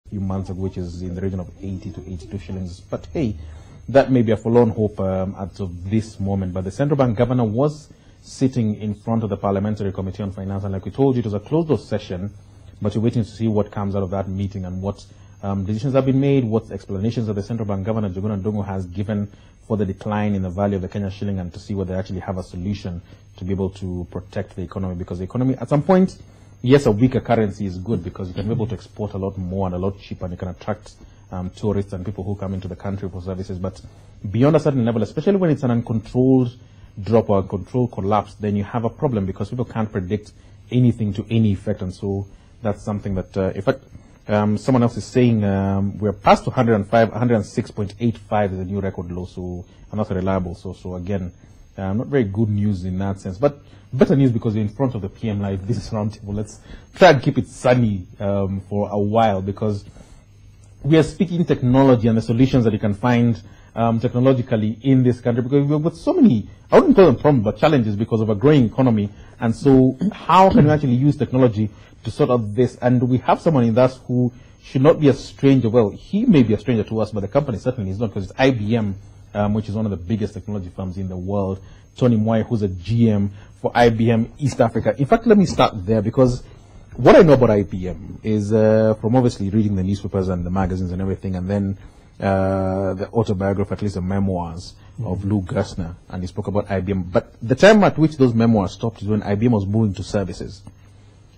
few months ago, which is in the region of 80 to 82 shillings. But hey, that may be a forlorn hope as of this moment. But the central bank governor was sitting in front of the Parliamentary Committee on Finance, and like we told you, it was a closed-door session, but you're waiting to see what comes out of that meeting and what decisions have been made, what explanations that the central bank governor, Njuguna Ndung'u, has given for the decline in the value of the Kenya shilling, and to see whether they actually have a solution to be able to protect the economy. Because the economy, at some point, yes, a weaker currency is good because you can be able to export a lot more and a lot cheaper, and you can attract tourists and people who come into the country for services. But beyond a certain level, especially when it's an uncontrolled drop or uncontrolled collapse, then you have a problem because people can't predict anything to any effect. And so that's something that, in fact, someone else is saying we're past 105, 106.85 is a new record low, so not reliable. So again, not very good news in that sense. But better news because you're in front of the PM Live. This is roundtable. Let's try and keep it sunny for a while, because we are speaking technology and the solutions that you can find technologically in this country, because we've got so many, I wouldn't call them problems, but challenges because of a growing economy. And so how can we actually use technology to sort out this? And we have someone in that who should not be a stranger. Well, he may be a stranger to us, but the company certainly is not, because it's IBM, which is one of the biggest technology firms in the world. Tony Mwai, who's a GM for IBM East Africa. In fact, let me start there, because what I know about IBM is from obviously reading the newspapers and the magazines and everything, and then the autobiography, at least the memoirs of Lou Gerstner, and he spoke about IBM. But the time at which those memoirs stopped is when IBM was moving to services.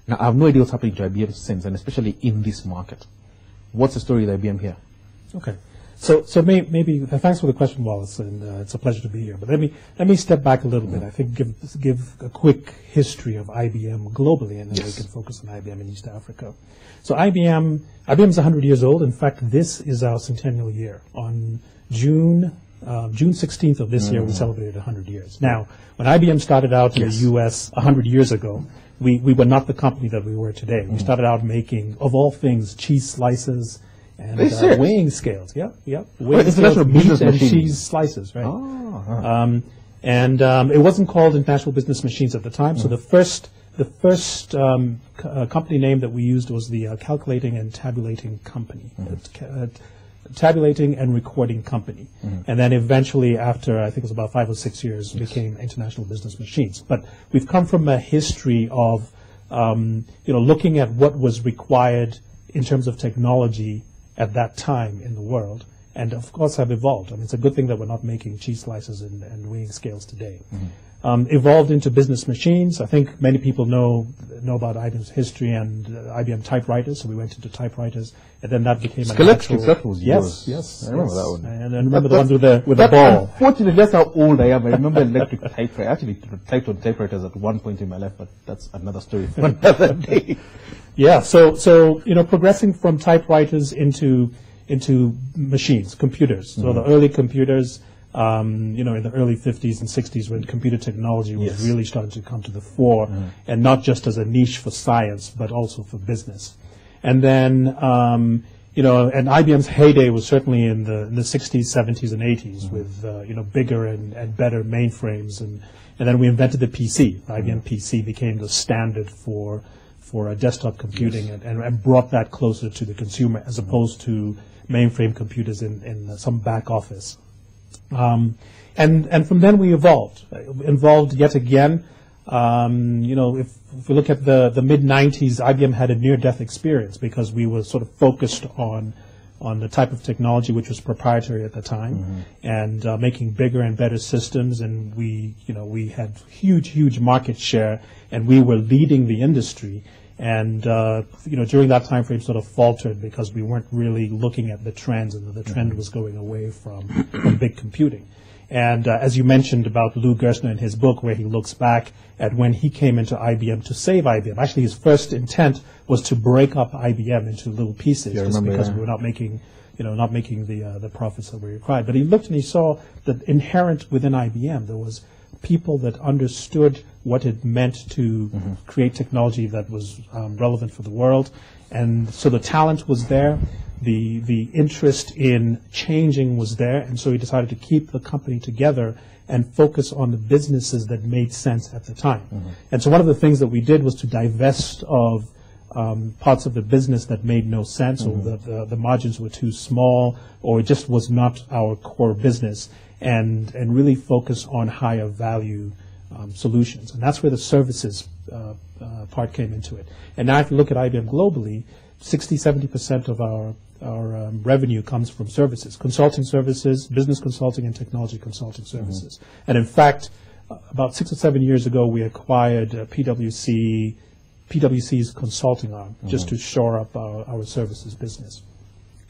Now, I have no idea what's happening to IBM since, and especially in this market. What's the story with IBM here? Okay. So maybe thanks for the question, Wallace, and it's a pleasure to be here. But let me step back a little bit. I think give a quick history of IBM globally, and then we can focus on IBM in East Africa. So IBM is 100 years old. In fact, this is our centennial year. On June 16th of this year, we celebrated 100 years. Now, when IBM started out in the U.S. 100 years ago, we were not the company that we were today. We started out making, of all things, cheese slices and weighing scales. Weighing scales, meat and cheese slices, right? It wasn't called International Business Machines at the time. So the first company name that we used was the Calculating and Tabulating Company. Tabulating and Recording Company. And then eventually, after I think it was about 5 or 6 years, became International Business Machines. But we've come from a history of looking at what was required in terms of technology at that time in the world, and of course have evolved. I mean, it's a good thing that we're not making cheese slices and weighing scales today. Evolved into business machines. I think many people know about IBM's history and IBM typewriters, so we went into typewriters, and then that became that was yours. Yes. I remember that one. And I remember the ones with the ball. Unfortunately, that's how old I am. I remember electric typewriters. I actually typed on typewriters at one point in my life, but that's another story for another day. Yeah, so progressing from typewriters into machines, computers. So the early computers, in the early 50s and 60s, when computer technology was really starting to come to the fore, and not just as a niche for science, but also for business. And then, and IBM's heyday was certainly in the 60s, 70s, and 80s with, bigger and better mainframes. And then we invented the PC. The IBM PC became the standard for desktop computing, and brought that closer to the consumer as opposed to mainframe computers in some back office. And from then we evolved yet again. If we look at the mid-90s, IBM had a near-death experience because we were sort of focused on the type of technology which was proprietary at the time, and making bigger and better systems, and we had huge market share, and we were leading the industry. And during that time frame, sort of faltered because we weren't really looking at the trends, and the trend was going away from big computing. And as you mentioned about Lou Gerstner in his book, where he looks back at when he came into IBM to save IBM. Actually, his first intent was to break up IBM into little pieces, because we were not making the profits that were required. But he looked and he saw that inherent within IBM there was people that understood what it meant to create technology that was relevant for the world. And so the talent was there, the interest in changing was there, and so he decided to keep the company together and focus on the businesses that made sense at the time. And so one of the things that we did was to divest of parts of the business that made no sense, or the margins were too small, or it just was not our core business, and really focus on higher value solutions. And that's where the services part came into it. And now if you look at IBM globally, 60-70% of our revenue comes from services, consulting services, business consulting, and technology consulting services. And in fact, about 6 or 7 years ago, we acquired PwC's consulting arm, just to shore up our services business.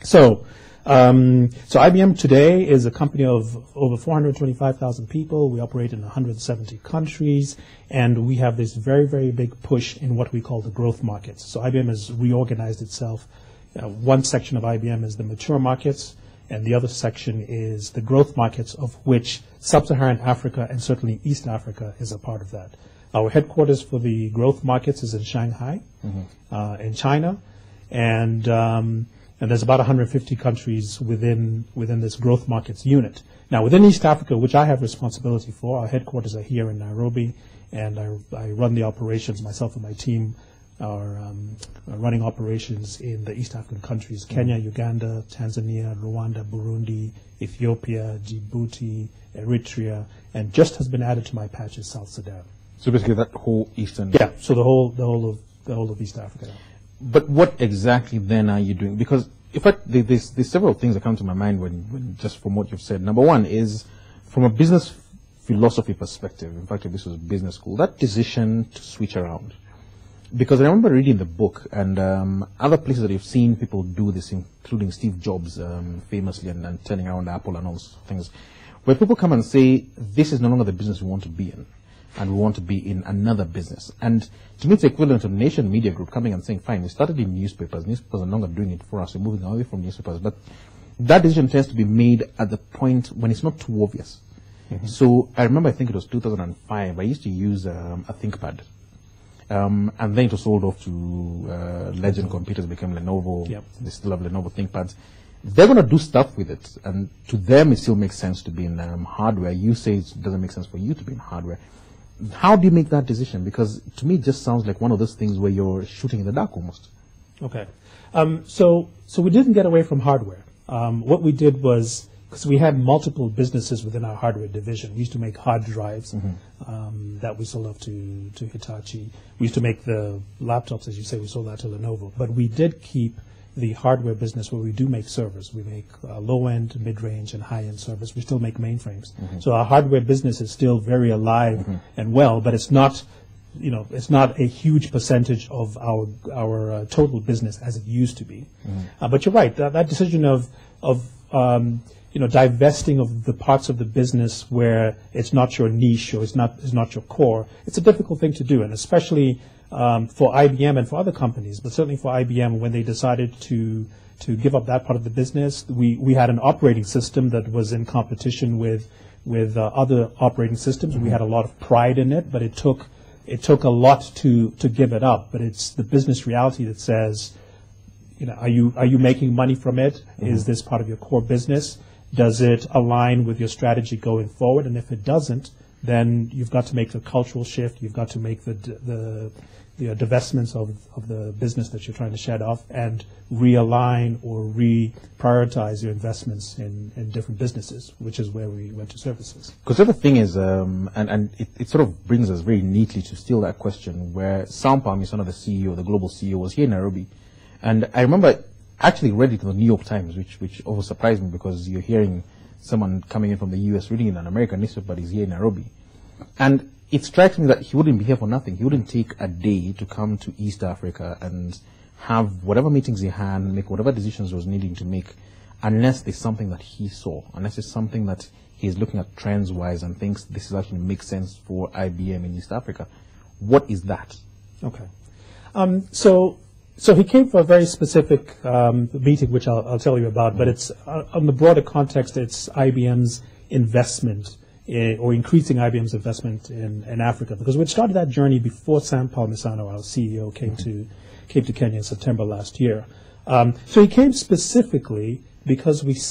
So IBM today is a company of over 425,000 people. We operate in 170 countries, and we have this very, very big push in what we call the growth markets. So IBM has reorganized itself. One section of IBM is the mature markets, and the other section is the growth markets, of which Sub-Saharan Africa and certainly East Africa is a part of that. Our headquarters for the growth markets is in Shanghai, in China, and there's about 150 countries within this growth markets unit. Now, within East Africa, which I have responsibility for, our headquarters are here in Nairobi, and I run the operations. Myself and my team are running operations in the East African countries: Kenya, Uganda, Tanzania, Rwanda, Burundi, Ethiopia, Djibouti, Eritrea, and just has been added to my patch is South Sudan. So basically, that whole eastern. Yeah. So the whole of East Africa. But what exactly then are you doing? Because in fact, there's several things that come to my mind when just from what you've said. Number one is from a business philosophy perspective. In fact, if this was a business school, that decision to switch around. Because I remember reading the book and other places that you've seen people do this, including Steve Jobs famously and turning around Apple and all those things, where people come and say, this is no longer the business we want to be in, and we want to be in another business. And to me, it's equivalent to Nation Media Group coming and saying, fine, we started in newspapers. Newspapers are no longer doing it for us. We're moving away from newspapers. But that decision tends to be made at the point when it's not too obvious. So I remember, I think it was 2005, I used to use a ThinkPad. And then it was sold off to Legend Computers, became Lenovo. Yep. They still have Lenovo ThinkPads. They're going to do stuff with it. And to them, it still makes sense to be in hardware. You say it doesn't make sense for you to be in hardware. How do you make that decision? Because to me, it just sounds like one of those things where you're shooting in the dark almost. Okay. So we didn't get away from hardware. What we did was, because we had multiple businesses within our hardware division. We used to make hard drives that we sold off to Hitachi. We used to make the laptops, as you say, we sold that to Lenovo. But we did keep the hardware business where we do make servers. We make low-end, mid-range, and high-end servers. We still make mainframes. So our hardware business is still very alive and well, but it's not, it's not a huge percentage of our total business as it used to be. But you're right. That decision of divesting of the parts of the business where it's not your niche or it's not your core, it's a difficult thing to do, and especially for IBM and for other companies, but certainly for IBM, when they decided to give up that part of the business, we had an operating system that was in competition with other operating systems. We had a lot of pride in it, but it took a lot to give it up. But it's the business reality that says, are you making money from it? Is this part of your core business? Does it align with your strategy going forward? And if it doesn't, then you've got to make the cultural shift. You've got to make the divestments of the business that you're trying to shed off and realign or reprioritize your investments in different businesses, which is where we went to services. Because the other thing is, and it sort of brings us very neatly to still that question where Sampam, son of the CEO, the global CEO, was here in Nairobi. And I remember actually read it in the New York Times, which always surprised me because you're hearing someone coming in from the U.S. reading in an American newspaper, but he's here in Nairobi. And it strikes me that he wouldn't be here for nothing. He wouldn't take a day to come to East Africa and have whatever meetings he had, make whatever decisions he was needing to make, unless there's something that he saw, unless it's something that he's looking at trends-wise and thinks this is actually makes sense for IBM in East Africa. What is that? Okay. So he came for a very specific meeting, which I'll tell you about, but it's on the broader context, it's IBM's investment or increasing IBM's investment in Africa, because we'd started that journey before Sam Palmisano, our CEO, came to Kenya in September last year. So he came specifically because we had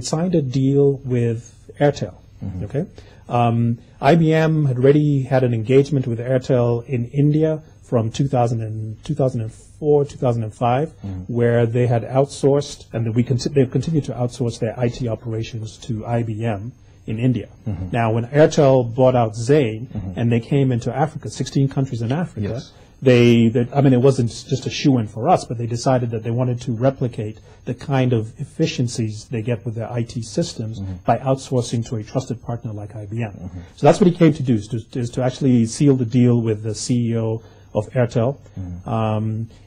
signed a deal with Airtel, Okay, IBM had already had an engagement with Airtel in India from 2004, 2005, where they had outsourced, and they've continued to outsource their IT operations to IBM in India. Now, when Airtel bought out Zain and they came into Africa, 16 countries in Africa, Yes. I mean, it wasn't just a shoe-in for us, but they decided that they wanted to replicate the kind of efficiencies they get with their IT systems by outsourcing to a trusted partner like IBM. So that's what he came to do, is to actually seal the deal with the CEO of Airtel.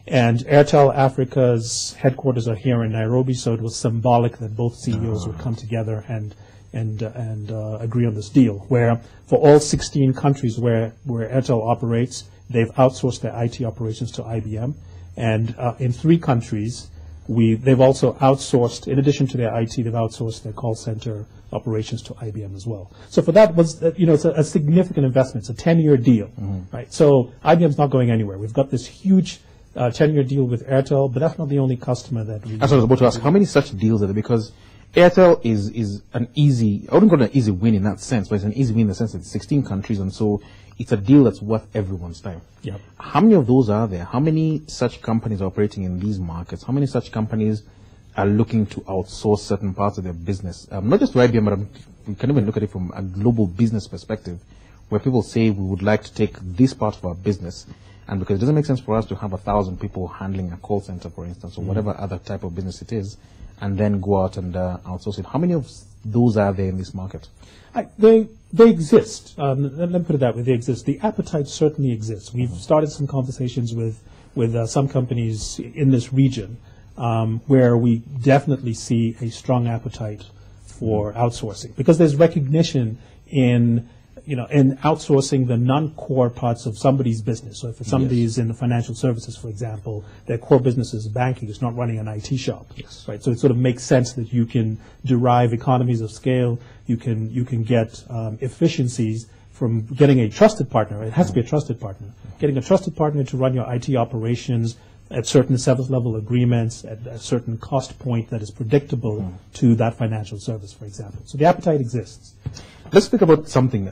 And Airtel Africa's headquarters are here in Nairobi, so it was symbolic that both CEOs would come together and agree on this deal, where for all 16 countries where Airtel operates, they've outsourced their IT operations to IBM. And in 3 countries, they've also outsourced, in addition to their IT, they've outsourced their call center operations to IBM as well. So for that was, it's a significant investment. It's a 10-year deal, right? So IBM's not going anywhere. We've got this huge 10-year deal with Airtel, but that's not the only customer that we... As I was about to ask, how many such deals are there? Because Airtel is an easy, I wouldn't call it an easy win in that sense, but it's an easy win in the sense that it's 16 countries, and so it's a deal that's worth everyone's time. Yep. How many of those are there? How many such companies are operating in these markets? How many such companies are looking to outsource certain parts of their business? Not just to IBM, but we can even look at it from a global business perspective, where people say we would like to take this part of our business, and because it doesn't make sense for us to have 1,000 people handling a call center, for instance, or whatever other type of business it is, and then go out and outsource it. How many of those are there in this market? They exist. Let me put it that way. They exist. The appetite certainly exists. We've started some conversations with some companies in this region where we definitely see a strong appetite for outsourcing, because there's recognition in outsourcing the non-core parts of somebody's business. So if somebody is in the financial services, for example, their core business is banking, it's not running an IT shop. Yes. Right. So it sort of makes sense that you can derive economies of scale. You can get efficiencies from getting a trusted partner. It has to be a trusted partner. Getting a trusted partner to run your IT operations at certain service level agreements, at a certain cost point that is predictable to that financial service, for example. So the appetite exists. Let's speak about something